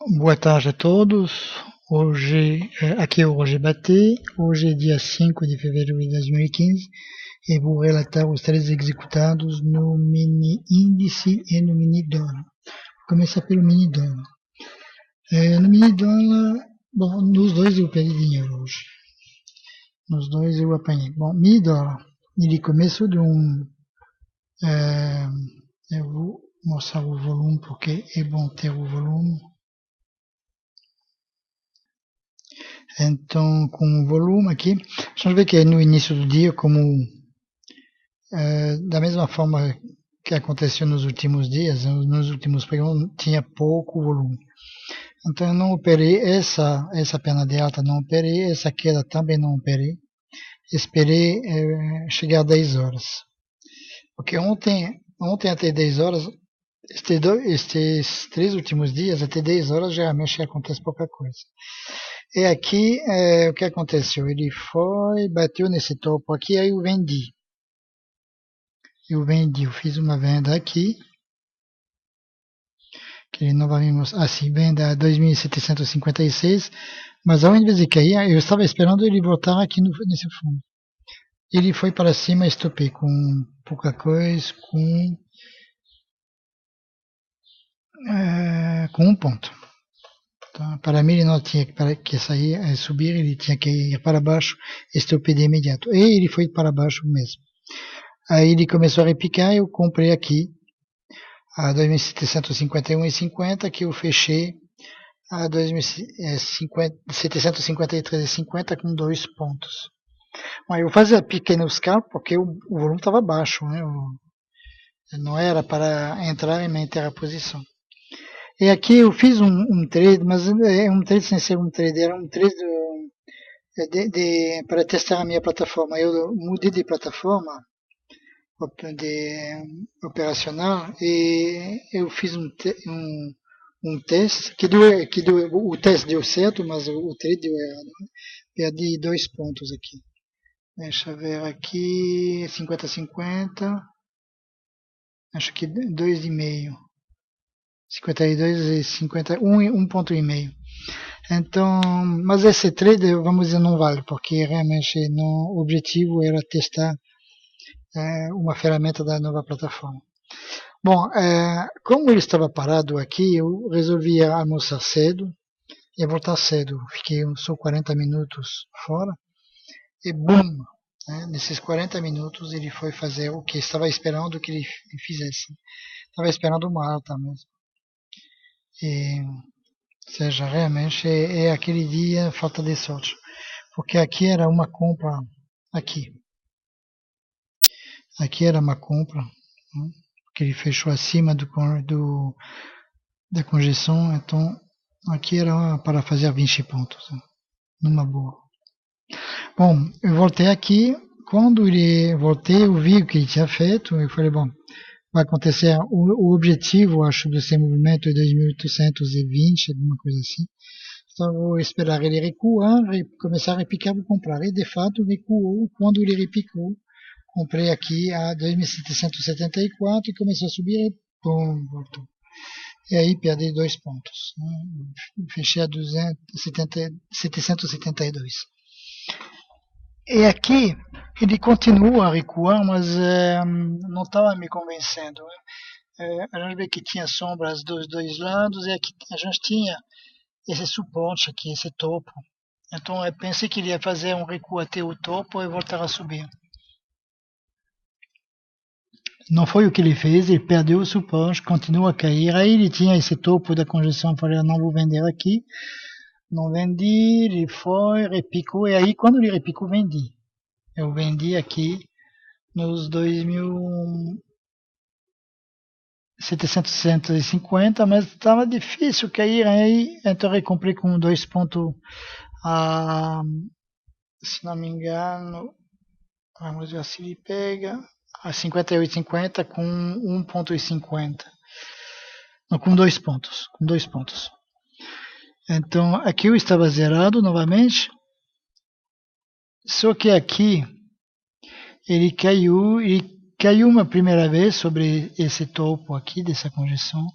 Boa tarde a todos. Aqui é o Roger Batê. Hoje é dia 5 de fevereiro de 2015 e vou relatar os três executados no mini índice e no mini dólar. Vou começar pelo mini dólar. No mini dólar, bom, nos dois eu perdi dinheiro hoje. Nos dois eu apanhei. Bom, mini dólar, ele começou de um. é, eu vou mostrar o volume porque é bom ter o volume. Então, com o volume aqui, a gente vê que no início do dia, da mesma forma que aconteceu nos últimos dias, nos últimos pregões, tinha pouco volume. Então, eu não operei essa pena de alta, não operei, essa queda também não operei. Esperei chegar a 10 horas. Porque ontem até 10 horas, estes 3 últimos dias, até 10 horas, geralmente acontece pouca coisa. E aqui, o que aconteceu? Ele foi, bateu nesse topo aqui, aí eu vendi. Eu fiz uma venda aqui, que ele não vai me mostrar, assim, venda a 2.756, mas ao invés de cair, eu estava esperando ele voltar aqui nesse fundo. Ele foi para cima, estopei com pouca coisa, com um ponto. Então, para mim, ele não tinha que sair, subir, ele tinha que ir para baixo, estopei de imediato. E ele foi para baixo mesmo. Aí ele começou a repicar, eu comprei aqui a 2.751,50, que eu fechei a 2.753,50 com 2 pontos. Bom, eu fazia pequenos cálculos porque o volume estava baixo, né? Não era para entrar e manter a posição. E aqui eu fiz um trade, mas é um trade sem ser um trade, era um trade para testar a minha plataforma. Eu mudei de plataforma de operacional e eu fiz um teste o teste deu certo, mas o trade deu errado. Perdi 2 pontos aqui. Deixa eu ver aqui, 50-50, acho que 2,5. 52 e 50, 1,5. Então, mas esse trade, vamos dizer, não vale, porque realmente o objetivo era testar uma ferramenta da nova plataforma. Bom, como ele estava parado aqui, eu resolvi almoçar cedo e voltar cedo. Fiquei só 40 minutos fora e bum! Nesses 40 minutos ele foi fazer o que estava esperando que ele fizesse. Estava esperando uma alta mesmo. E, ou seja, realmente é aquele dia falta de sorte. Porque aqui era uma compra, aqui. Aqui era uma compra, né, que ele fechou acima da conjeção, então aqui era para fazer 20 pontos, né, numa boa. Bom, eu voltei aqui, quando ele voltei eu vi o que ele tinha feito, eu falei, bom, vai acontecer, o objetivo, acho, desse movimento é 2.820, alguma coisa assim, então eu vou esperar ele recuar, começar a repicar, vou comprar, e de fato recuou, quando ele repicou, comprei aqui a 2.774 e começou a subir e pum, voltou. E aí perdi 2 pontos. Né? Fechei a 772. E aqui ele continua a recuar, mas não estava me convencendo. A gente vê que tinha sombras dos dois lados e aqui a gente tinha esse suporte aqui, esse topo. Então eu pensei que ele ia fazer um recuo até o topo e voltar a subir. Não foi o que ele fez, ele perdeu o suporte, continua a cair. Aí ele tinha esse topo da conjunção, falei, não vou vender aqui. Não vendi, ele foi, repicou, e aí quando ele repicou, vendi. Eu vendi aqui nos 2.750, mas estava difícil cair aí, então eu comprei com 2 pontos, se não me engano, vamos ver se ele pega, a 58,50 com 1,50. Não, com 2 pontos. Com 2 pontos. Então, aqui eu estava zerado novamente. Só que aqui ele caiu uma primeira vez sobre esse topo aqui dessa conjunção,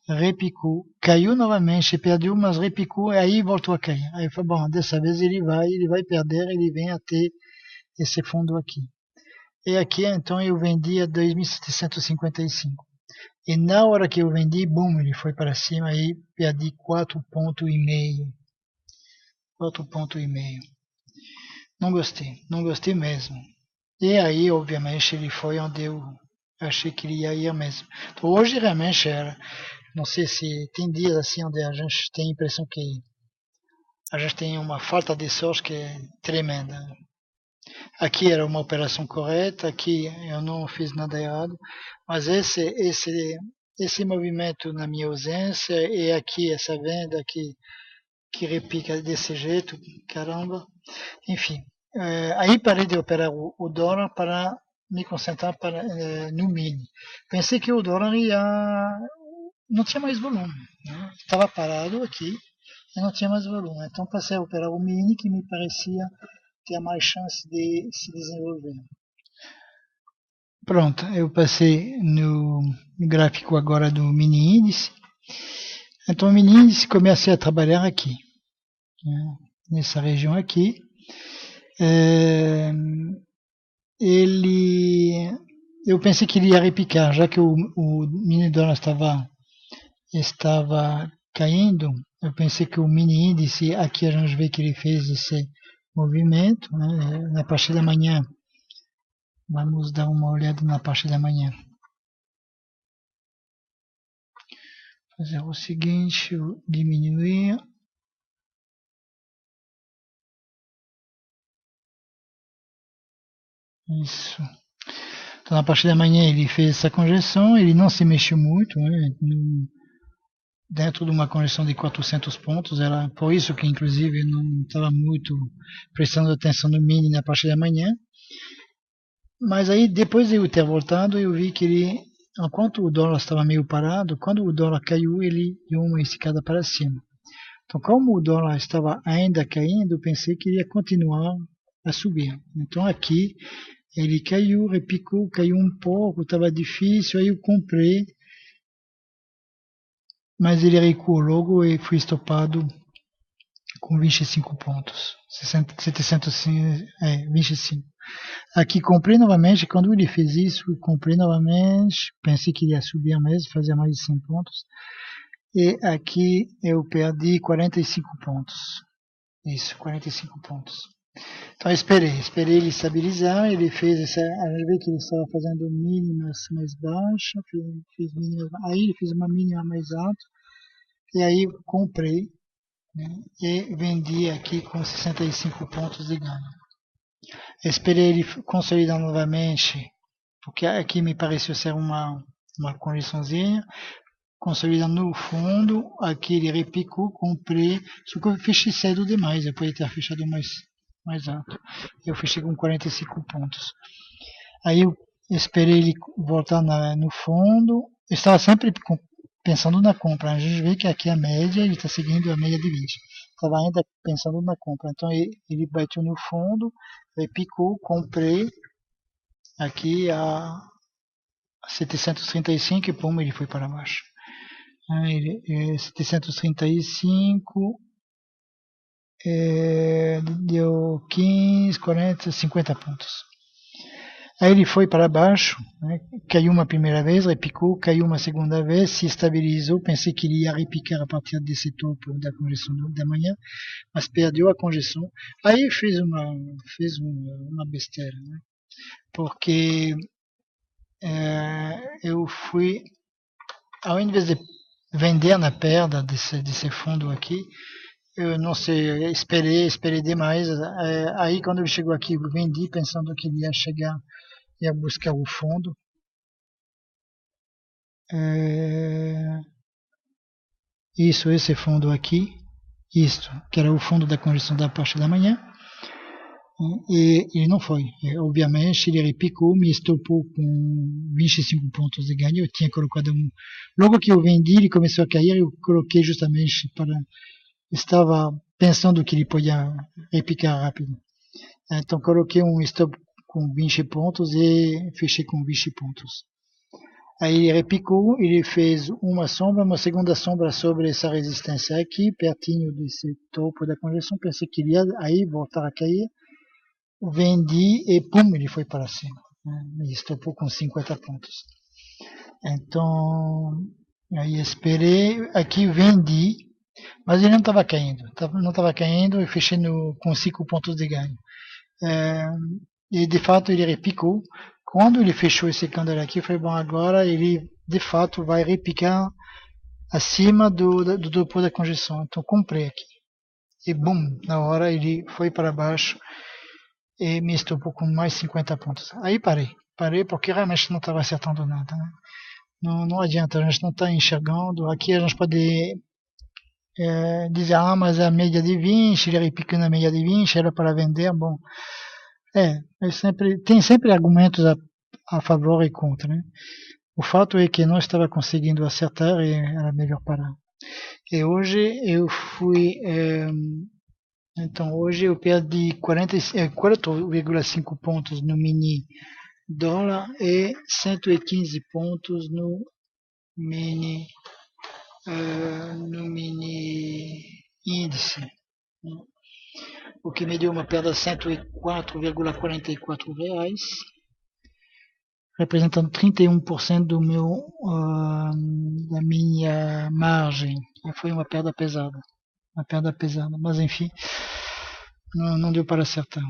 repicou, caiu novamente, perdeu, mas repicou, e aí voltou a cair. Aí eu falei, bom, dessa vez ele vai perder, ele vem até esse fundo aqui. E aqui, então, eu vendi a 2.755. E na hora que eu vendi, bum, ele foi para cima, aí perdi 4,5 pontos. 4,5 pontos. Não gostei mesmo. E aí, obviamente, ele foi onde eu achei que ele ia ir mesmo. Então, hoje, realmente, não sei se tem dias assim onde a gente tem a impressão que a gente tem uma falta de sorte que é tremenda. Aqui era uma operação correta, aqui eu não fiz nada errado, mas esse movimento na minha ausência e aqui essa venda que repica desse jeito, caramba, enfim. Aí parei de operar o dólar para me concentrar no mini. Pensei que o dólar não tinha mais volume, né? Estava parado aqui e não tinha mais volume. Então passei a operar o mini que me parecia ter mais chance de se desenvolver. Pronto, eu passei no gráfico agora do mini índice. Então o mini índice comecei a trabalhar aqui, né, nessa região aqui. Eu pensei que ele ia repicar, já que o mini dólar estava caindo. Eu pensei que o mini índice, aqui a gente vê que ele fez esse movimento, né, na parte da manhã. Vamos dar uma olhada na parte da manhã. Fazer o seguinte, diminuir. Isso. Então, na parte da manhã ele fez essa conjeção, ele não se mexeu muito, né, dentro de uma conjeção de 400 pontos, era por isso que inclusive eu não estava muito prestando atenção no mini na parte da manhã. Mas aí depois de eu ter voltado, eu vi que ele, enquanto o dólar estava meio parado, quando o dólar caiu, ele deu uma esticada para cima. Então, como o dólar estava ainda caindo, eu pensei que ele ia continuar a subir. Então aqui ele caiu, repicou, caiu um pouco, estava difícil, aí eu comprei, mas ele recuou logo e fui estopado com 25 pontos. 25. Aqui comprei novamente, quando ele fez isso, comprei novamente, pensei que ele ia subir mesmo, fazer mais de 100 pontos. E aqui eu perdi 45 pontos. Isso, 45 pontos. Então esperei ele estabilizar, ele fez essa, a gente vê que ele estava fazendo mínimas mais baixas, fez mínimas, aí ele fez uma mínima mais alta, e aí comprei, né, e vendi aqui com 65 pontos de ganho. Esperei ele consolidar novamente, porque aqui me pareceu ser uma condiçãozinha, consolidando no fundo, aqui ele repicou, comprei, só que eu fechei cedo demais, eu poderia ter fechado mais alto. Eu fechei com 45 pontos. Aí eu esperei ele voltar no fundo, eu estava sempre pensando na compra, a gente vê que aqui a média, ele está seguindo a média de 20. Estava ainda pensando na compra, então ele bateu no fundo, repicou, comprei, aqui a 735 e pum, ele foi para baixo. 735 deu 15, 40, 50 pontos. Aí ele foi para baixo, né, caiu uma primeira vez, repicou, caiu uma segunda vez, se estabilizou, pensei que ele ia repicar a partir desse topo da conjeção da manhã, mas perdeu a conjeção. Aí fez uma besteira, né, porque eu fui, ao invés de vender na perda desse fundo aqui, eu não sei, esperei demais. Aí quando ele chegou aqui, eu vendi pensando que ele ia buscar o fundo. Esse fundo aqui, isto, que era o fundo da conjeção da parte da manhã. E ele não foi. Obviamente, ele repicou, me estopou com 25 pontos de ganho. Eu tinha colocado logo que eu vendi, ele começou a cair, eu coloquei justamente para. Estava pensando que ele podia repicar rápido. Então, coloquei um stop com 20 pontos e fechei com 20 pontos. Aí ele repicou, ele fez uma segunda sombra sobre essa resistência aqui, pertinho desse topo da conjunção. Pensei que ele ia aí voltar a cair. Vendi e pum, ele foi para cima. Me estopou com 50 pontos. Então, aí esperei, aqui vendi, mas ele não estava caindo. Não estava caindo e fechei com 5 pontos de ganho. E de fato ele repicou. Quando ele fechou esse candle aqui, foi bom, agora ele de fato vai repicar acima do topo da conjunção. Então comprei aqui. E bum, na hora ele foi para baixo e me estopou com mais 50 pontos. Aí parei porque realmente não estava acertando nada. Né? Não adianta, a gente não está enxergando. Aqui a gente pode dizer, mas a média de 20, ele repica na média de 20, era para vender. Bom, tem sempre argumentos a favor e contra. Né? O fato é que não estava conseguindo acertar e era melhor parar. E hoje eu fui. Então hoje eu perdi 4,5 pontos no mini dólar e 115 pontos no mini índice, o que me deu uma perda de 104,44 reais, representando 31% da minha margem. Foi uma perda pesada, mas enfim, não deu para acertar.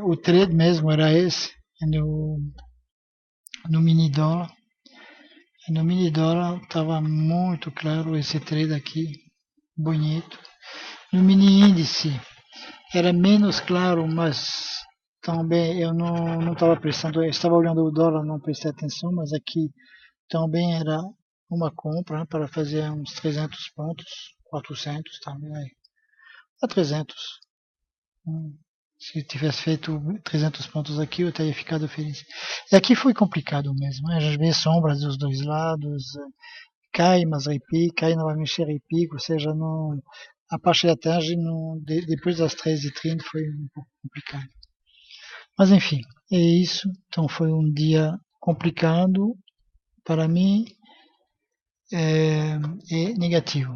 O trade mesmo era esse, no mini dólar. No mini dólar estava muito claro esse trade aqui, bonito. No mini índice era menos claro, mas também eu não estava prestando, eu estava olhando o dólar, não prestei atenção, mas aqui também era uma compra, né, para fazer uns 300 pontos, 400 também, aí, a 300. Se tivesse feito 300 pontos aqui, eu teria ficado feliz. E aqui foi complicado mesmo, né? A gente vê sombras dos dois lados, cai, mas repica, cai novamente repica, ou seja, a parte da tarde, depois das 13h30, foi um pouco complicado. Mas enfim, é isso. Então foi um dia complicado para mim e negativo.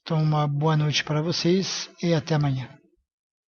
Então uma boa noite para vocês e até amanhã.